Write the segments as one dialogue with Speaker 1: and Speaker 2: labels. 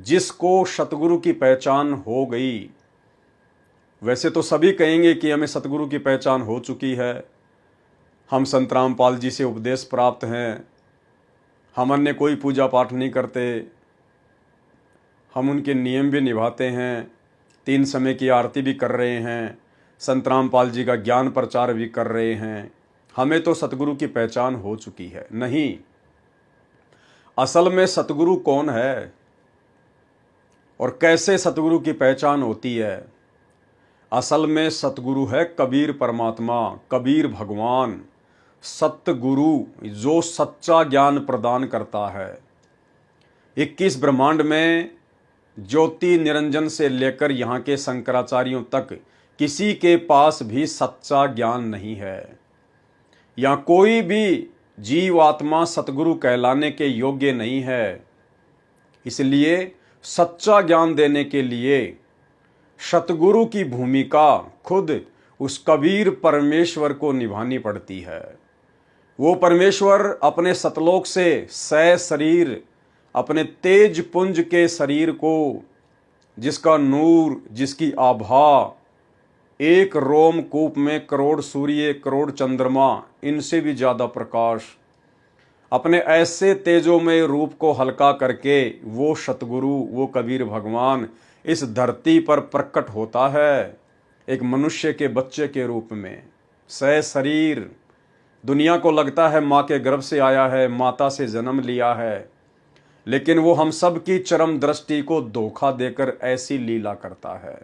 Speaker 1: जिसको सतगुरु की पहचान हो गई, वैसे तो सभी कहेंगे कि हमें सतगुरु की पहचान हो चुकी है, हम संत रामपाल जी से उपदेश प्राप्त हैं, हम अन्य कोई पूजा पाठ नहीं करते, हम उनके नियम भी निभाते हैं, 3 समय की आरती भी कर रहे हैं, संत रामपाल जी का ज्ञान प्रचार भी कर रहे हैं, हमें तो सतगुरु की पहचान हो चुकी है। नहीं, असल में सतगुरु कौन है और कैसे सतगुरु की पहचान होती है? असल में सतगुरु है कबीर परमात्मा, कबीर भगवान, सतगुरु जो सच्चा ज्ञान प्रदान करता है। 21 ब्रह्मांड में ज्योति निरंजन से लेकर यहाँ के शंकराचार्यों तक किसी के पास भी सच्चा ज्ञान नहीं है। यहाँ कोई भी जीव आत्मा सतगुरु कहलाने के योग्य नहीं है। इसलिए सच्चा ज्ञान देने के लिए सतगुरु की भूमिका खुद उस कबीर परमेश्वर को निभानी पड़ती है। वो परमेश्वर अपने सतलोक से सह शरीर, अपने तेज पुंज के शरीर को, जिसका नूर, जिसकी आभा एक रोमकूप में करोड़ सूर्य, करोड़ चंद्रमा, इनसे भी ज़्यादा प्रकाश, अपने ऐसे तेजोमय रूप को हल्का करके वो सतगुरु, वो कबीर भगवान इस धरती पर प्रकट होता है एक मनुष्य के बच्चे के रूप में, सह शरीर। दुनिया को लगता है माँ के गर्भ से आया है, माता से जन्म लिया है, लेकिन वो हम सब की चरम दृष्टि को धोखा देकर ऐसी लीला करता है।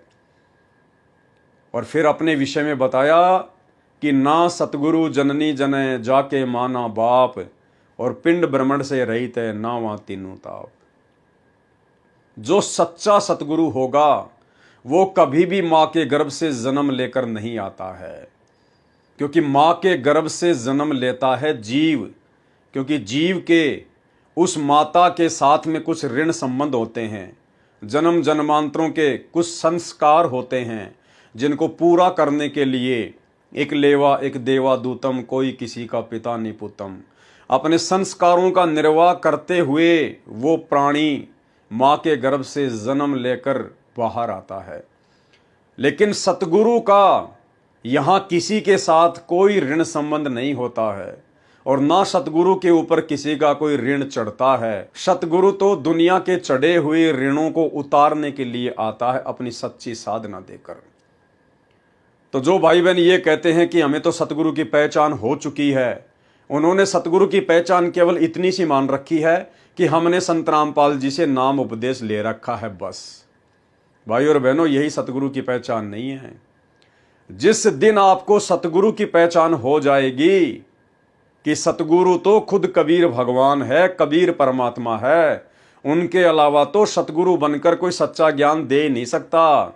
Speaker 1: और फिर अपने विषय में बताया कि ना सतगुरु जननी जने जाके माना बाप, और पिंड भ्रमण से रहित है ना वहां तीनों ताप। जो सच्चा सतगुरु होगा वो कभी भी माँ के गर्भ से जन्म लेकर नहीं आता है, क्योंकि माँ के गर्भ से जन्म लेता है जीव, क्योंकि जीव के उस माता के साथ में कुछ ऋण संबंध होते हैं, जन्म जन्मांतरों के कुछ संस्कार होते हैं, जिनको पूरा करने के लिए एक लेवा एक देवा दूतम, कोई किसी का पिता निपुतम, अपने संस्कारों का निर्वाह करते हुए वो प्राणी माँ के गर्भ से जन्म लेकर बाहर आता है। लेकिन सतगुरु का यहाँ किसी के साथ कोई ऋण संबंध नहीं होता है, और ना सतगुरु के ऊपर किसी का कोई ऋण चढ़ता है। सतगुरु तो दुनिया के चढ़े हुए ऋणों को उतारने के लिए आता है अपनी सच्ची साधना देकर। तो जो भाई बहन ये कहते हैं कि हमें तो सतगुरु की पहचान हो चुकी है, उन्होंने सतगुरु की पहचान केवल इतनी सी मान रखी है कि हमने संत रामपाल जी से नाम उपदेश ले रखा है, बस। भाई और बहनों, यही सतगुरु की पहचान नहीं है। जिस दिन आपको सतगुरु की पहचान हो जाएगी कि सतगुरु तो खुद कबीर भगवान है, कबीर परमात्मा है, उनके अलावा तो सतगुरु बनकर कोई सच्चा ज्ञान दे नहीं सकता।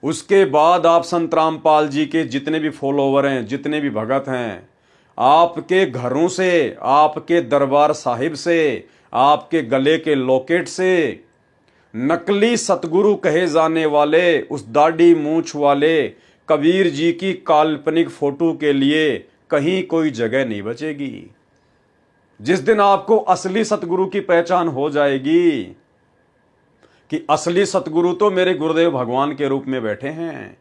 Speaker 1: उसके बाद आप संत रामपाल जी के जितने भी फॉलोवर हैं, जितने भी भगत हैं, आपके घरों से, आपके दरबार साहिब से, आपके गले के लॉकेट से नकली सतगुरु कहे जाने वाले उस दाढ़ी मूंछ वाले कबीर जी की काल्पनिक फोटो के लिए कहीं कोई जगह नहीं बचेगी। जिस दिन आपको असली सतगुरु की पहचान हो जाएगी कि असली सतगुरु तो मेरे गुरुदेव भगवान के रूप में बैठे हैं,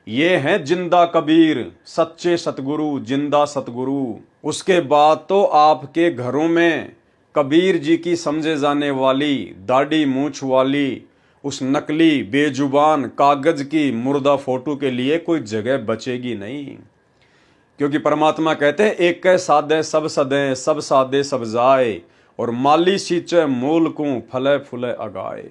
Speaker 1: ये हैं जिंदा कबीर, सच्चे सतगुरु, जिंदा सतगुरु, उसके बाद तो आपके घरों में कबीर जी की समझे जाने वाली दाढ़ी मूंछ वाली उस नकली बेजुबान कागज की मुर्दा फोटो के लिए कोई जगह बचेगी नहीं। क्योंकि परमात्मा कहते हैं एक कै साधे सब सदें, सब साधे सब जाए, और माली सींचे मूल को फले फूले अगाए।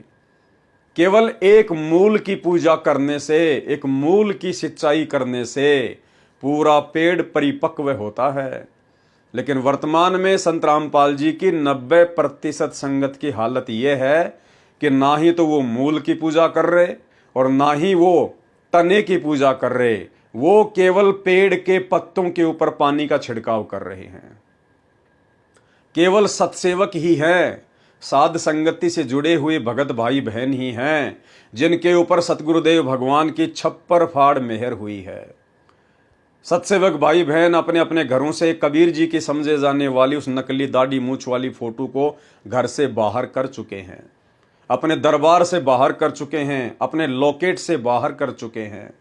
Speaker 1: केवल एक मूल की पूजा करने से, एक मूल की सिंचाई करने से पूरा पेड़ परिपक्व होता है। लेकिन वर्तमान में संत रामपाल जी की 90% संगत की हालत यह है कि ना ही तो वो मूल की पूजा कर रहे और ना ही वो तने की पूजा कर रहे, वो केवल पेड़ के पत्तों के ऊपर पानी का छिड़काव कर रहे हैं। केवल सत्सेवक ही हैं, साध संगति से जुड़े हुए भगत भाई बहन ही हैं जिनके ऊपर सतगुरुदेव भगवान की छप्पर फाड़ मेहर हुई है। सत्सेवक भाई बहन अपने अपने घरों से कबीर जी की समझे जाने वाली उस नकली दाढ़ी मूंछ वाली फोटो को घर से बाहर कर चुके हैं। अपने दरबार से बाहर कर चुके हैं, अपने लॉकेट से बाहर कर चुके हैं।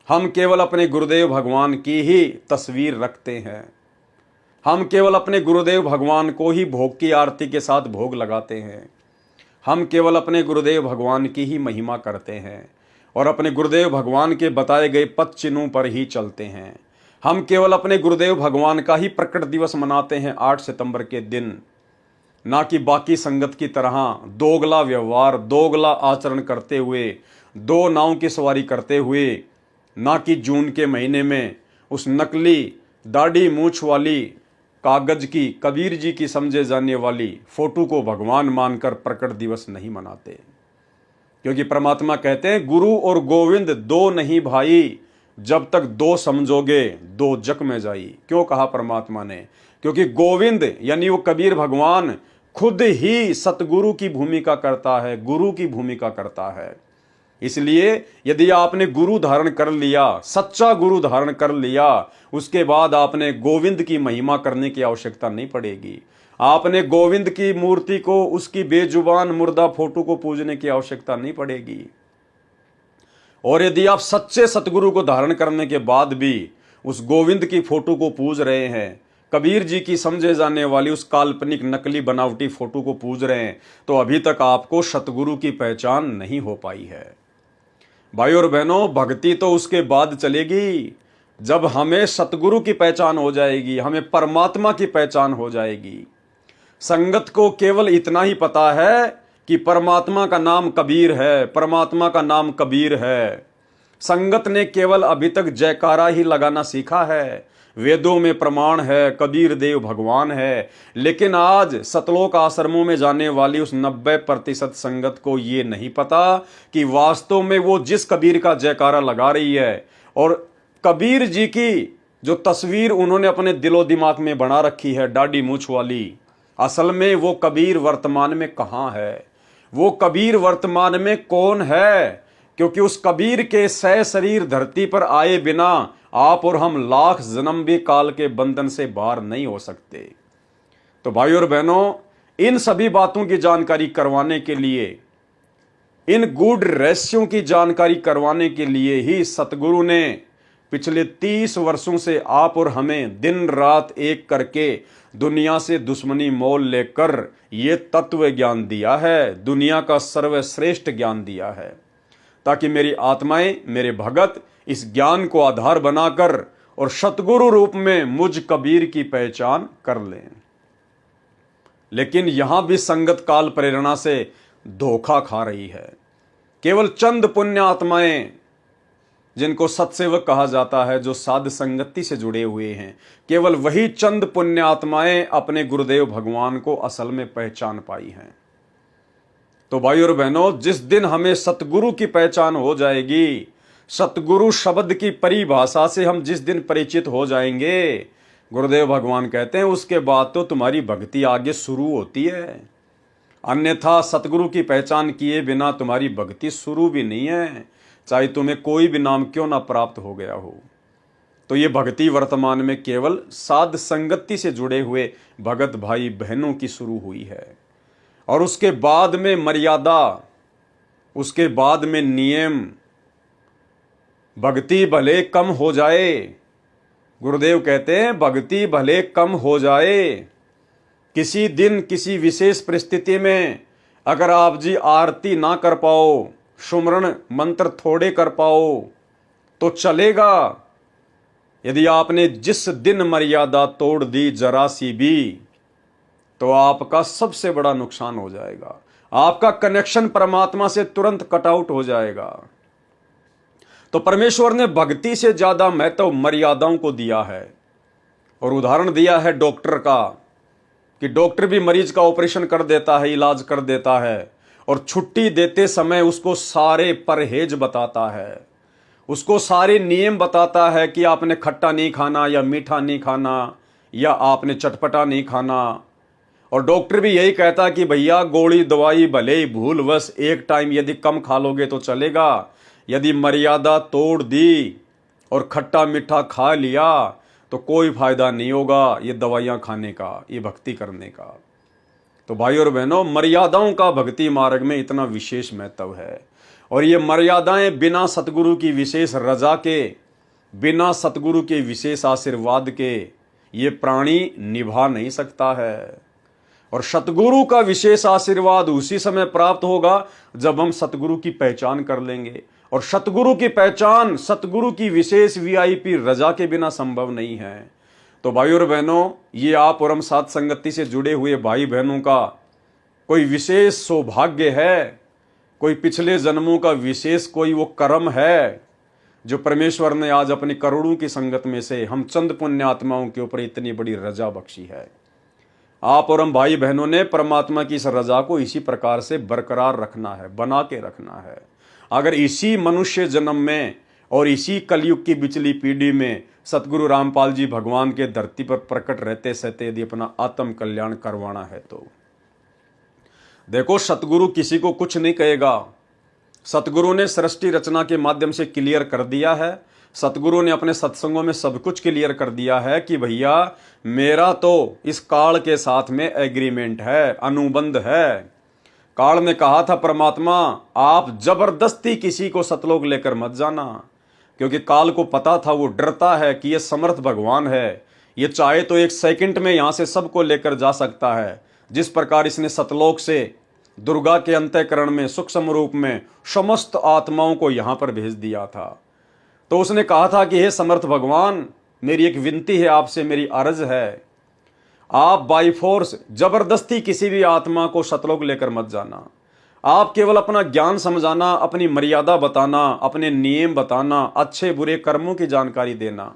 Speaker 1: हम केवल अपने गुरुदेव भगवान की ही तस्वीर रखते हैं। हम केवल अपने गुरुदेव भगवान को ही भोग की आरती के साथ भोग लगाते हैं। हम केवल अपने गुरुदेव भगवान की ही महिमा करते हैं और अपने गुरुदेव भगवान के बताए गए पद चिन्हों पर ही चलते हैं। हम केवल अपने गुरुदेव भगवान का ही प्रकट दिवस मनाते हैं 8 सितंबर के दिन, ना कि बाकी संगत की तरह दोगला व्यवहार, दोगला आचरण करते हुए, दो नाव की सवारी करते हुए, ना कि जून के महीने में उस नकली दाढ़ी मूछ वाली कागज की कबीर जी की समझे जाने वाली फोटो को भगवान मानकर प्रकट दिवस नहीं मनाते। क्योंकि परमात्मा कहते हैं गुरु और गोविंद दो नहीं भाई, जब तक दो समझोगे दो जग में जाई। क्यों कहा परमात्मा ने? क्योंकि गोविंद यानी वो कबीर भगवान खुद ही सतगुरु की भूमिका करता है, गुरु की भूमिका करता है। इसलिए यदि आपने गुरु धारण कर लिया, सच्चा गुरु धारण कर लिया, उसके बाद आपने गोविंद की महिमा करने की आवश्यकता नहीं पड़ेगी। आपने गोविंद की मूर्ति को, उसकी बेजुबान मुर्दा फोटो को पूजने की आवश्यकता नहीं पड़ेगी। और यदि आप सच्चे सतगुरु को धारण करने के बाद भी उस गोविंद की फोटो को पूज रहे हैं, कबीर जी की समझे जाने वाली उस काल्पनिक नकली बनावटी फोटो को पूज रहे हैं, तो अभी तक आपको सतगुरु की पहचान नहीं हो पाई है। भाई और बहनों, भक्ति तो उसके बाद चलेगी जब हमें सतगुरु की पहचान हो जाएगी, हमें परमात्मा की पहचान हो जाएगी। संगत को केवल इतना ही पता है कि परमात्मा का नाम कबीर है, परमात्मा का नाम कबीर है। संगत ने केवल अभी तक जयकारा ही लगाना सीखा है। वेदों में प्रमाण है, कबीर देव भगवान है, लेकिन आज सतलोक आश्रमों में जाने वाली उस 90% संगत को ये नहीं पता कि वास्तव में वो जिस कबीर का जयकारा लगा रही है और कबीर जी की जो तस्वीर उन्होंने अपने दिलो दिमाग में बना रखी है दाढ़ी मूछ वाली, असल में वो कबीर वर्तमान में कहाँ है, वो कबीर वर्तमान में कौन है? क्योंकि उस कबीर के सह शरीर धरती पर आए बिना आप और हम लाख जन्म भी काल के बंधन से बाहर नहीं हो सकते। तो भाई और बहनों, इन सभी बातों की जानकारी करवाने के लिए, इन गूढ़ रहस्यों की जानकारी करवाने के लिए ही सतगुरु ने पिछले 30 वर्षों से आप और हमें दिन रात एक करके दुनिया से दुश्मनी मोल लेकर ये तत्व ज्ञान दिया है, दुनिया का सर्वश्रेष्ठ ज्ञान दिया है, ताकि मेरी आत्माएं, मेरे भगत इस ज्ञान को आधार बनाकर और सतगुरु रूप में मुझ कबीर की पहचान कर लें। लेकिन यहां भी संगत काल प्रेरणा से धोखा खा रही है। केवल चंद पुण्य आत्माएं, जिनको सत्सेवक कहा जाता है, जो साध संगति से जुड़े हुए हैं, केवल वही चंद पुण्य आत्माएं अपने गुरुदेव भगवान को असल में पहचान पाई हैं। तो भाई और बहनों, जिस दिन हमें सतगुरु की पहचान हो जाएगी, सतगुरु शब्द की परिभाषा से हम जिस दिन परिचित हो जाएंगे, गुरुदेव भगवान कहते हैं उसके बाद तो तुम्हारी भक्ति आगे शुरू होती है। अन्यथा सतगुरु की पहचान किए बिना तुम्हारी भक्ति शुरू भी नहीं है, चाहे तुम्हें कोई भी नाम क्यों ना प्राप्त हो गया हो। तो ये भक्ति वर्तमान में केवल साध संगति से जुड़े हुए भगत भाई बहनों की शुरू हुई है, और उसके बाद में मर्यादा, उसके बाद में नियम। भक्ति भले कम हो जाए, गुरुदेव कहते हैं भक्ति भले कम हो जाए, किसी दिन किसी विशेष परिस्थिति में अगर आप जी आरती ना कर पाओ, सुमरण मंत्र थोड़े कर पाओ तो चलेगा। यदि आपने जिस दिन मर्यादा तोड़ दी जरा सी भी, तो आपका सबसे बड़ा नुकसान हो जाएगा। आपका कनेक्शन परमात्मा से तुरंत कट आउट हो जाएगा। तो परमेश्वर ने भक्ति से ज्यादा महत्व मर्यादाओं को दिया है। और उदाहरण दिया है डॉक्टर का, कि डॉक्टर भी मरीज का ऑपरेशन कर देता है, इलाज कर देता है, और छुट्टी देते समय उसको सारे परहेज बताता है, उसको सारे नियम बताता है कि आपने खट्टा नहीं खाना या मीठा नहीं खाना या आपने चटपटा नहीं खाना। और डॉक्टर भी यही कहता कि भैया गोली दवाई भले ही भूलवश एक टाइम यदि कम खा लोगे तो चलेगा, यदि मर्यादा तोड़ दी और खट्टा मीठा खा लिया तो कोई फायदा नहीं होगा ये दवाइयाँ खाने का, ये भक्ति करने का। तो भाई और बहनों, मर्यादाओं का भक्ति मार्ग में इतना विशेष महत्व है, और ये मर्यादाएं बिना सतगुरु की विशेष रजा के, बिना सतगुरु के विशेष आशीर्वाद के ये प्राणी निभा नहीं सकता है। और सतगुरु का विशेष आशीर्वाद उसी समय प्राप्त होगा जब हम सतगुरु की पहचान कर लेंगे, और सतगुरु की पहचान सतगुरु की विशेष वीआईपी रजा के बिना संभव नहीं है। तो भाई और बहनों, ये आप और हम साथ संगति से जुड़े हुए भाई बहनों का कोई विशेष सौभाग्य है, कोई पिछले जन्मों का विशेष कोई वो कर्म है जो परमेश्वर ने आज अपनी करोड़ों की संगत में से हम चंद पुण्य आत्माओं के ऊपर इतनी बड़ी रजा बख्शी है। आप और हम भाई बहनों ने परमात्मा की इस रजा को इसी प्रकार से बरकरार रखना है, बना के रखना है। अगर इसी मनुष्य जन्म में और इसी कलयुग की बिचली पीढ़ी में सतगुरु रामपाल जी भगवान के धरती पर प्रकट रहते सहते यदि अपना आत्म कल्याण करवाना है तो देखो, सतगुरु किसी को कुछ नहीं कहेगा। सतगुरु ने सृष्टि रचना के माध्यम से क्लियर कर दिया है, सतगुरु ने अपने सत्संगों में सब कुछ क्लियर कर दिया है कि भैया मेरा तो इस काल के साथ में एग्रीमेंट है, अनुबंध है। काल ने कहा था परमात्मा, आप जबरदस्ती किसी को सतलोक लेकर मत जाना, क्योंकि काल को पता था, वो डरता है कि ये समर्थ भगवान है, ये चाहे तो एक सेकंड में यहां से सबको लेकर जा सकता है। जिस प्रकार इसने सतलोक से दुर्गा के अंतःकरण में सूक्ष्म रूप में समस्त आत्माओं को यहां पर भेज दिया था, तो उसने कहा था कि हे समर्थ भगवान, मेरी एक विनती है आपसे, मेरी अर्ज है, आप बाई फोर्स जबरदस्ती किसी भी आत्मा को सतलोक लेकर मत जाना। आप केवल अपना ज्ञान समझाना, अपनी मर्यादा बताना, अपने नियम बताना, अच्छे बुरे कर्मों की जानकारी देना।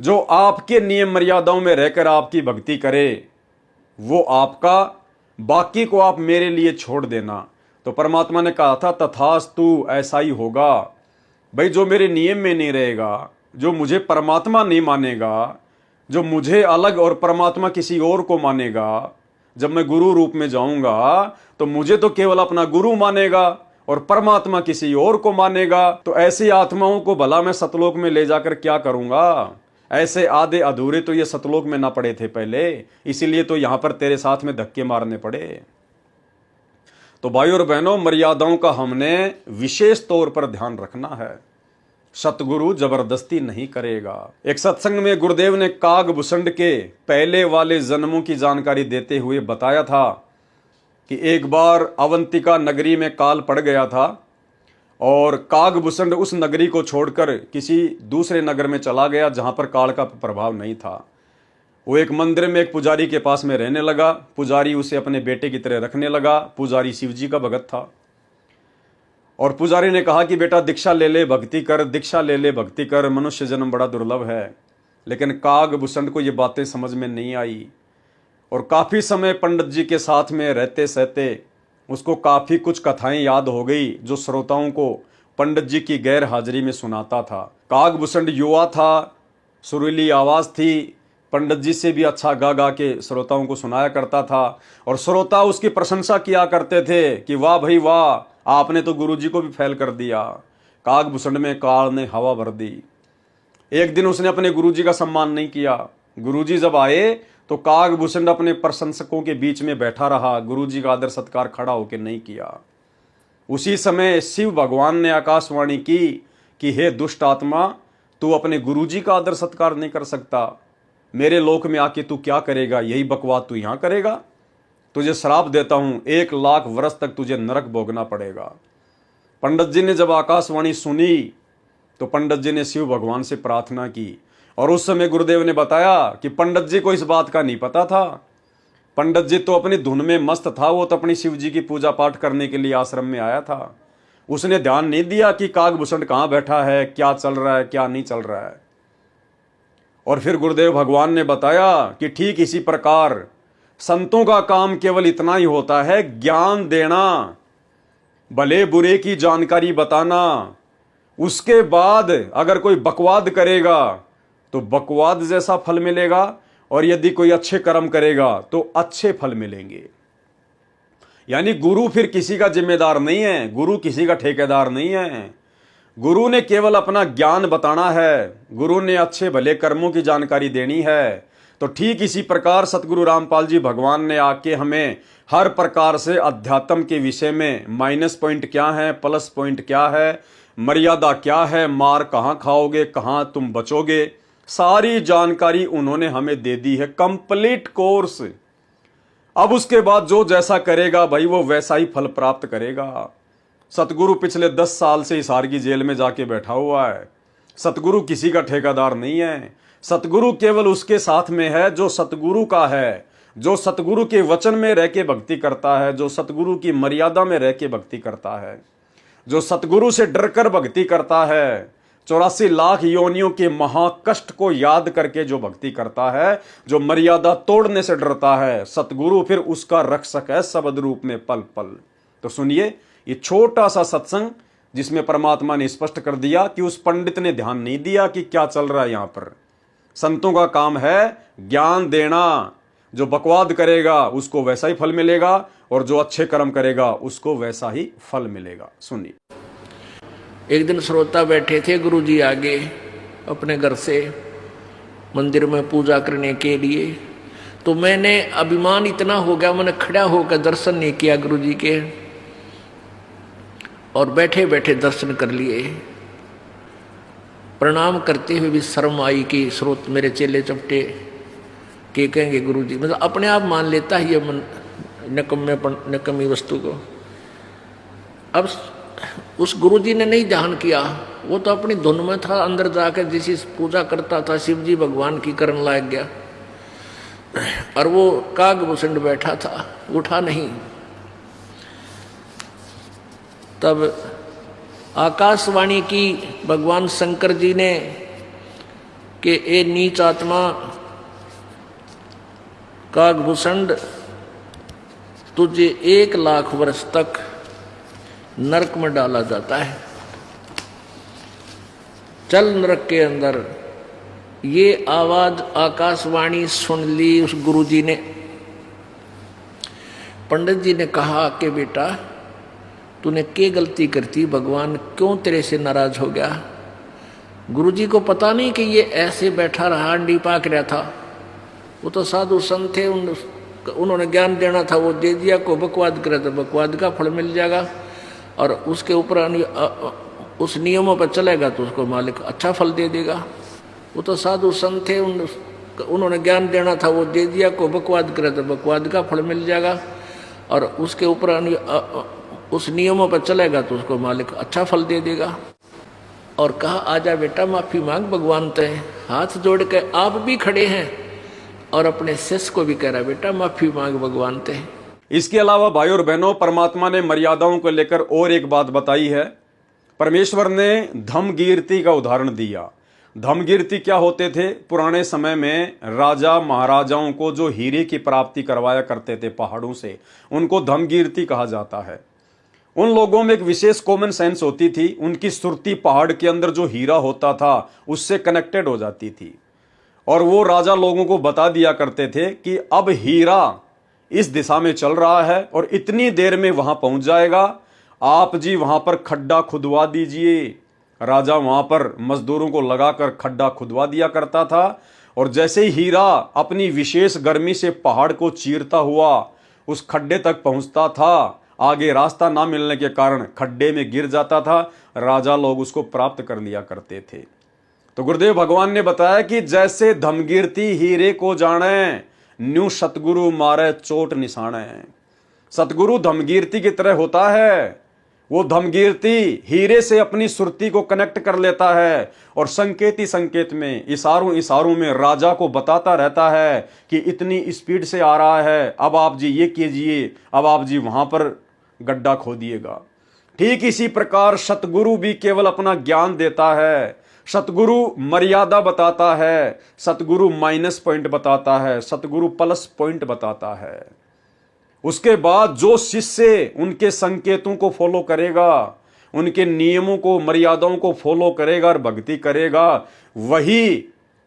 Speaker 1: जो आपके नियम मर्यादाओं में रहकर आपकी भक्ति करे वो आपका, बाकी को आप मेरे लिए छोड़ देना। तो परमात्मा ने कहा था तथास्तु, ऐसा ही होगा। भाई जो मेरे नियम में नहीं रहेगा, जो मुझे परमात्मा नहीं मानेगा, जो मुझे अलग और परमात्मा किसी और को मानेगा, जब मैं गुरु रूप में जाऊंगा तो मुझे तो केवल अपना गुरु मानेगा और परमात्मा किसी और को मानेगा। तो ऐसी आत्माओं को भला मैं सतलोक में ले जाकर क्या करूंगा? ऐसे आधे अधूरे तो ये सतलोक में ना पड़े थे पहले, इसीलिए तो यहां पर तेरे साथ में धक्के मारने पड़े। तो भाई और बहनों, मर्यादाओं का हमने विशेष तौर पर ध्यान रखना है। सतगुरु जबरदस्ती नहीं करेगा। एक सत्संग में गुरुदेव ने कागभूषण के पहले वाले जन्मों की जानकारी देते हुए बताया था कि एक बार अवंतिका नगरी में काल पड़ गया था और कागभूषण उस नगरी को छोड़कर किसी दूसरे नगर में चला गया जहां पर काल का प्रभाव नहीं था। वो एक मंदिर में एक पुजारी के पास में रहने लगा। पुजारी उसे अपने बेटे की तरह रखने लगा। पुजारी शिव जी का भगत था और पुजारी ने कहा कि बेटा दीक्षा ले ले, भक्ति कर, दीक्षा ले ले, भक्ति कर, मनुष्य जन्म बड़ा दुर्लभ है। लेकिन कागभूषण को ये बातें समझ में नहीं आई और काफ़ी समय पंडित जी के साथ में रहते सहते उसको काफ़ी कुछ कथाएं याद हो गई जो श्रोताओं को पंडित जी की गैर हाजिरी में सुनाता था। कागभूषण युवा था, सुरीली आवाज़ थी, पंडित जी से भी अच्छा गा गा के श्रोताओं को सुनाया करता था और श्रोता उसकी प्रशंसा किया करते थे कि वाह भाई वाह, आपने तो गुरुजी को भी फेल कर दिया। कागभूषण में काल ने हवा भर दी। एक दिन उसने अपने गुरुजी का सम्मान नहीं किया। गुरुजी जब आए तो कागभूषण अपने प्रशंसकों के बीच में बैठा रहा, गुरुजी का आदर सत्कार खड़ा होकर नहीं किया। उसी समय शिव भगवान ने आकाशवाणी की कि हे दुष्ट आत्मा, तू अपने गुरुजी का आदर सत्कार नहीं कर सकता, मेरे लोक में आके तू क्या करेगा? यही बकवाद तू यहां करेगा? तुझे श्राप देता हूं, 1 लाख वर्ष तक तुझे नरक भोगना पड़ेगा। पंडित जी ने जब आकाशवाणी सुनी तो पंडित जी ने शिव भगवान से प्रार्थना की और उस समय गुरुदेव ने बताया कि पंडित जी को इस बात का नहीं पता था। पंडित जी तो अपनी धुन में मस्त था, वो तो अपनी शिव जी की पूजा पाठ करने के लिए आश्रम में आया था। उसने ध्यान नहीं दिया कि कागभूषण कहाँ बैठा है, क्या चल रहा है, क्या नहीं चल रहा है। और फिर गुरुदेव भगवान ने बताया कि ठीक इसी प्रकार संतों का काम केवल इतना ही होता है, ज्ञान देना, भले बुरे की जानकारी बताना। उसके बाद अगर कोई बकवाद करेगा तो बकवाद जैसा फल मिलेगा और यदि कोई अच्छे कर्म करेगा तो अच्छे फल मिलेंगे। यानी गुरु फिर किसी का जिम्मेदार नहीं है, गुरु किसी का ठेकेदार नहीं है। गुरु ने केवल अपना ज्ञान बताना है, गुरु ने अच्छे भले कर्मों की जानकारी देनी है। तो ठीक इसी प्रकार सतगुरु रामपाल जी भगवान ने आके हमें हर प्रकार से अध्यात्म के विषय में माइनस पॉइंट क्या है, प्लस पॉइंट क्या है, मर्यादा क्या है, मार कहाँ खाओगे, कहाँ तुम बचोगे, सारी जानकारी उन्होंने हमें दे दी है, कंप्लीट कोर्स। अब उसके बाद जो जैसा करेगा भाई वो वैसा ही फल प्राप्त करेगा। सतगुरु पिछले 10 साल से हिसार की जेल में जाके बैठा हुआ है। सतगुरु किसी का ठेकेदार नहीं है। सतगुरु केवल उसके साथ में है जो सतगुरु का है, जो सतगुरु के वचन में रह के भक्ति करता है, जो सतगुरु की मर्यादा में रह के भक्ति करता है, जो सतगुरु से डरकर भक्ति करता है, 84 लाख योनियों के महाकष्ट को याद करके जो भक्ति करता है, जो मर्यादा तोड़ने से डरता है, सतगुरु फिर उसका रक्षक है शब्द रूप में पल पल। तो सुनिए ये छोटा सा सत्संग जिसमें परमात्मा ने स्पष्ट कर दिया कि उस पंडित ने ध्यान नहीं दिया कि क्या चल रहा है यहां पर। संतों का काम है ज्ञान देना। जो बकवाद करेगा उसको वैसा ही फल मिलेगा और जो अच्छे कर्म करेगा उसको वैसा ही फल मिलेगा। सुनिए।
Speaker 2: एक दिन श्रोता बैठे थे गुरुजी आगे अपने घर से मंदिर में पूजा करने के लिए, तो मैंने अभिमान इतना हो गया, मैंने खड़ा होकर दर्शन नहीं किया गुरुजी के, और बैठे बैठे दर्शन कर लिए। प्रणाम करते हुए भी शर्म आई कि स्रोत मेरे चेले चपटे के कहेंगे गुरुजी, मतलब अपने आप मान लेता है ये नकम्मी वस्तु को। अब उस गुरुजी ने नहीं ध्यान किया, वो तो अपनी धुन में था, अंदर जाकर जिसी पूजा करता था शिव जी भगवान की करने लायक गया, और वो कागभूषण बैठा था, उठा नहीं। तब आकाशवाणी की भगवान शंकर जी ने कि ए नीच आत्मा कागभूषण, तुझे 1 लाख वर्ष तक नरक में डाला जाता है, चल नरक के अंदर। ये आवाज आकाशवाणी सुन ली उस गुरुजी ने। पंडित जी ने कहा कि बेटा तूने क्या गलती करती, भगवान क्यों तेरे से नाराज हो गया। गुरुजी को पता नहीं कि ये ऐसे बैठा रहा, अंडी पाक रहा था। वो तो साधु संत थे, उन्होंने ज्ञान देना था, वो दे दिया। को बकवाद करे तो बकवाद का फल मिल जाएगा, और उसके ऊपर उस नियमों पर चलेगा तो उसको मालिक अच्छा फल दे देगा। वो तो साधु संत थे, उन्होंने ज्ञान देना था, वो दे दिया। को बकवाद करे तो बकवाद का फल मिल जाएगा, और उसके ऊपर उस नियमों पर चलेगा तो उसको मालिक अच्छा फल दे देगा। और कहा आजा बेटा माफी मांग, भगवान ते हाथ जोड़ के आप भी खड़े हैं, और अपने शिष्य को भी कह रहा बेटा माफी मांग भगवान ते।
Speaker 1: इसके अलावा भाई और बहनों, परमात्मा ने मर्यादाओं को लेकर और एक बात बताई है। परमेश्वर ने धम्मकीर्ति का उदाहरण दिया। धम्मकीर्ति क्या होते थे? पुराने समय में राजा महाराजाओं को जो हीरे की प्राप्ति करवाया करते थे पहाड़ों से, उनको धम्मकीर्ति कहा जाता है। उन लोगों में एक विशेष कॉमन सेंस होती थी। उनकी सुरती पहाड़ के अंदर जो हीरा होता था उससे कनेक्टेड हो जाती थी, और वो राजा लोगों को बता दिया करते थे कि अब हीरा इस दिशा में चल रहा है और इतनी देर में वहां पहुंच जाएगा, आप जी वहां पर खड्डा खुदवा दीजिए। राजा वहां पर मजदूरों को लगाकर खड्डा खुदवा दिया करता था, और जैसे ही हीरा अपनी विशेष गर्मी से पहाड़ को चीरता हुआ उस खड्डे तक पहुंचता था, आगे रास्ता ना मिलने के कारण खड्डे में गिर जाता था, राजा लोग उसको प्राप्त कर लिया करते थे। तो गुरुदेव भगवान ने बताया कि जैसे धम्मकीर्ति हीरे को जाने, न्यू सतगुरु मारे चोट निशाने। सतगुरु धम्मकीर्ति की तरह होता है। वो धम्मकीर्ति हीरे से अपनी सुरती को कनेक्ट कर लेता है, और संकेत ही संकेत में, इशारों इशारों में राजा को बताता रहता है कि इतनी स्पीड से आ रहा है, अब आप जी ये कीजिए, अब आप जी वहां पर गड्ढा खोदिएगा। ठीक इसी प्रकार सतगुरु भी केवल अपना ज्ञान देता है, सतगुरु मर्यादा बताता है, सतगुरु माइनस पॉइंट बताता है, सतगुरु प्लस पॉइंट बताता है। उसके बाद जो शिष्य उनके संकेतों को फॉलो करेगा, उनके नियमों को मर्यादाओं को फॉलो करेगा और भक्ति करेगा, वही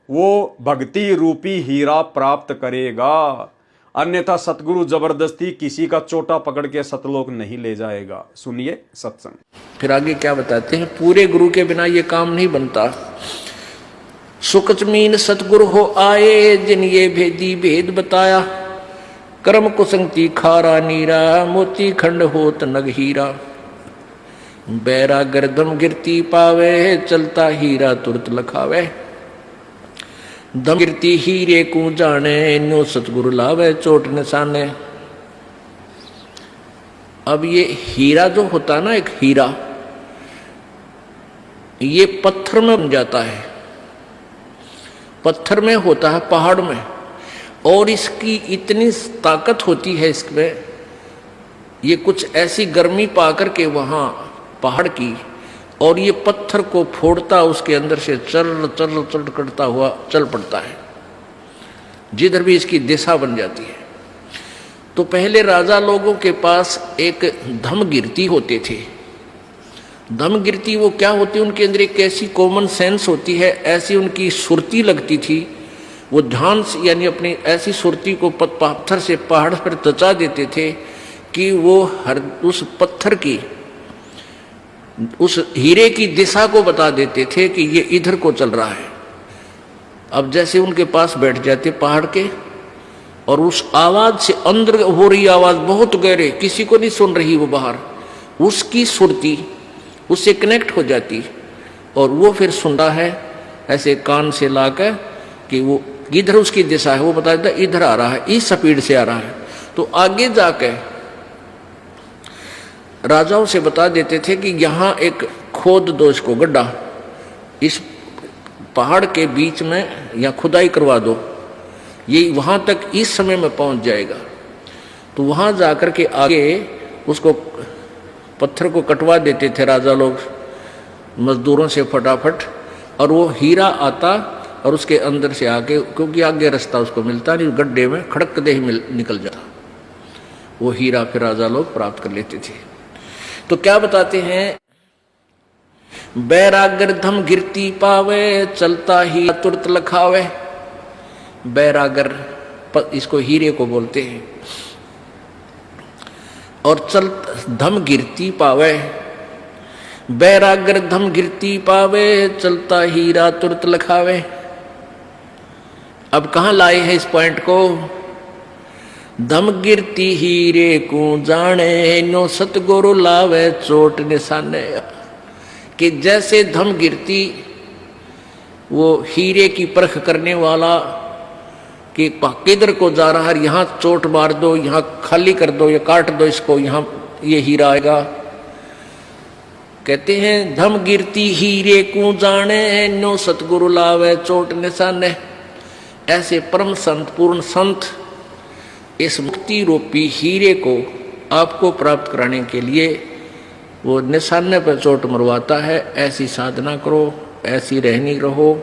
Speaker 1: वो भक्ति रूपी हीरा प्राप्त करेगा। अन्यथा सतगुरु जबरदस्ती किसी का चोटा पकड़ के सतलोक नहीं ले जाएगा। सुनिए सत्संग।
Speaker 2: फिर आगे क्या बताते हैं, पूरे गुरु के बिना ये काम नहीं बनता। सुकच मीन सतगुरु हो आए, जिन ये भेदी भेद बताया। कर्म कुसंगति खारा नीरा, मोती खंड होत नग हीरा। बैरा गर्दम गिरती पावे, चलता हीरा तुरत लखावे। दम गिरती हीरे को जाने, न्यो सतगुरु लावे चोट निशाने। अब ये हीरा जो होता है ना, एक हीरा, ये पत्थर में बन जाता है, पत्थर में होता है, पहाड़ में। और इसकी इतनी ताकत होती है इसमें, ये कुछ ऐसी गर्मी पाकर के वहां पहाड़ की, और ये पत्थर को फोड़ता, उसके अंदर से चल चल चल करता हुआ चल पड़ता है, जिधर भी इसकी दिशा बन जाती है। तो पहले राजा लोगों के पास एक धमगिरती होते थे। धमगिरती वो क्या होती है, उनके अंदर एक ऐसी कॉमन सेंस होती है, ऐसी उनकी सुरती लगती थी, वो ध्यान से यानी अपनी ऐसी सुरती को पत्थर से पहाड़ पर तचा देते थे कि वो हर उस पत्थर की, उस हीरे की दिशा को बता देते थे कि ये इधर को चल रहा है। अब जैसे उनके पास बैठ जाते पहाड़ के, और उस आवाज से, अंदर हो रही आवाज बहुत गहरे, किसी को नहीं सुन रही वो बाहर, उसकी सुरती उससे कनेक्ट हो जाती, और वो फिर सुनता है ऐसे कान से लाकर कि वो इधर उसकी दिशा है, वो बता देता इधर आ रहा है, इस स्पीड से आ रहा है। तो आगे जाकर राजाओं से बता देते थे कि यहाँ एक खोद दो इसको गड्ढा, इस पहाड़ के बीच में या खुदाई करवा दो, ये वहां तक इस समय में पहुंच जाएगा। तो वहां जाकर के आगे उसको पत्थर को कटवा देते थे राजा लोग मजदूरों से फटाफट, और वो हीरा आता और उसके अंदर से आके, क्योंकि आगे रास्ता उसको मिलता नहीं, गड्ढे में खड़क दे ही निकल जाता, वो हीरा फिर राजा लोग प्राप्त कर लेते थे। तो क्या बताते हैं, बैरागर धम गिरती पावे, चलता ही तुरत लखावे। बैरागर इसको हीरे को बोलते हैं। और चल धम गिरती पावे, बैरागर धम गिरती पावे, चलता हीरा तुरत लखावे। अब कहां लाए हैं इस पॉइंट को, धम गिरती हीरे को जाने, नो सतगुरु लावे चोट निशाने। कि जैसे धम गिरती वो हीरे की परख करने वाला कि किधर को जा रहा है, यहाँ चोट मार दो, यहाँ खाली कर दो, या काट दो इसको, यहाँ ये हीरा आएगा। कहते हैं धम गिरती हीरे को जाने, नो सतगुरु लावे चोट निशाने। ऐसे परम संत, पूर्ण संत इस मुक्ति रूपी हीरे को आपको प्राप्त कराने के लिए वो निशाने पर चोट मरवाता है। ऐसी साधना करो, ऐसी रहनी रहो,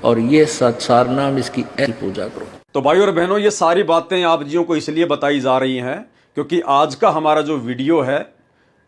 Speaker 2: और ये सत्सार नाम इसकी ऐसी पूजा करो।
Speaker 1: तो भाई और बहनों, ये सारी बातें आप जियों को इसलिए बताई जा रही हैं क्योंकि आज का हमारा जो वीडियो है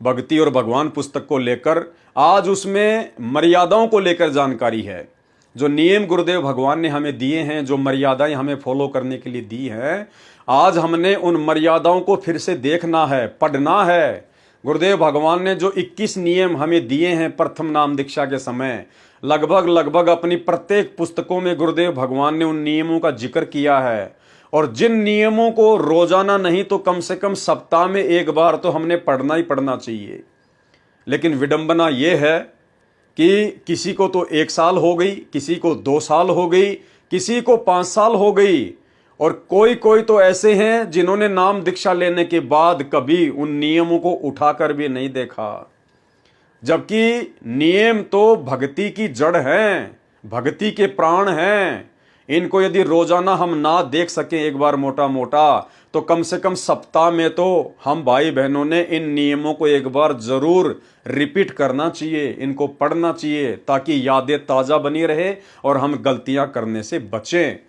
Speaker 1: भक्ति और भगवान पुस्तक को लेकर, आज उसमें मर्यादाओं को लेकर जानकारी है। जो नियम गुरुदेव भगवान ने हमें दिए हैं, जो मर्यादाएं हमें फॉलो करने के लिए दी हैं, आज हमने उन मर्यादाओं को फिर से देखना है, पढ़ना है। गुरुदेव भगवान ने जो 21 नियम हमें दिए हैं प्रथम नाम दीक्षा के समय, लगभग अपनी प्रत्येक पुस्तकों में गुरुदेव भगवान ने उन नियमों का जिक्र किया है। और जिन नियमों को रोजाना नहीं तो कम से कम सप्ताह में एक बार तो हमने पढ़ना ही पढ़ना चाहिए। लेकिन विडंबना यह है कि किसी को तो 1 साल हो गई, किसी को 2 साल हो गई, किसी को 5 साल हो गई, और कोई तो ऐसे हैं जिन्होंने नाम दीक्षा लेने के बाद कभी उन नियमों को उठाकर भी नहीं देखा। जबकि नियम तो भक्ति की जड़ हैं, भक्ति के प्राण हैं। इनको यदि रोजाना हम ना देख सकें एक बार मोटा मोटा, तो कम से कम सप्ताह में तो हम भाई बहनों ने इन नियमों को एक बार जरूर रिपीट करना चाहिए, इनको पढ़ना चाहिए, ताकि यादें ताज़ा बनी रहे और हम गलतियां करने से बचें।